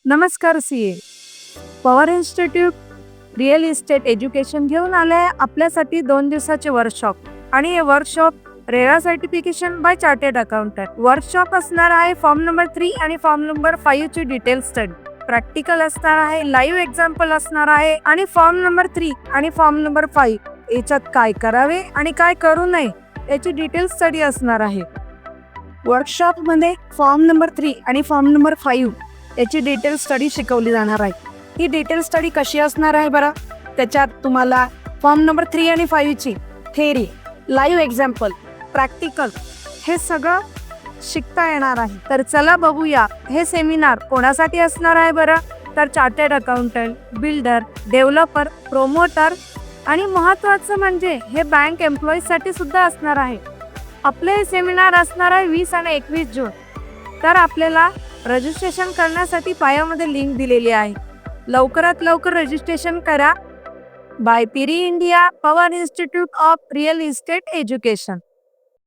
नमस्कार CA. Power institute real estate education घेऊन आलंय आपल्यासाठी 2 दिवसाचे वर्कशॉप. आणि हे workshop RERA certification bye chartered accountant. Workshop असणार आहे फॉर्म नंबर 3 आणि फॉर्म नंबर 5 ची डिटेल स्टडी. प्रॅक्टिकल असणार आहे, लाईव्ह एक्झाम्पल असणार आहे आणि फॉर्म नंबर 3 आणि फॉर्म नंबर 5 याच्यात काय करावे आणि काय करू नये याची डिटेल स्टडी असणार आहे. वर्कशॉपमध्ये फॉर्म नंबर 3 आणि फॉर्म नंबर 5 याची डिटेल स्टडी शिकवली जाणार आहे. ही डिटेल स्टडी कशी असणार आहे बरं? त्याच्यात तुम्हाला फॉर्म नंबर 3 आणि 5 ची थेअरी, लाईव्ह एक्झाम्पल, प्रॅक्टिकल हे सगळं शिकता येणार आहे. तर चला बघूया हे सेमिनार कोणासाठी असणार आहे बरं? तर chartered accountant, builder, developer, promoter आणि महत्त्वाचं म्हणजे हे बँक एम्प्लॉईजसाठी सुद्धा असणार आहे. आपले हे सेमिनार असणार आहे 20 आणि 21 जून. तर आपल्याला रजिस्ट्रेशन करण्यासाठी पायामध्ये लिंक दिलेली आहे. लवकरात लवकर रजिस्ट्रेशन करा. By PIRE India, power institute of real estate education.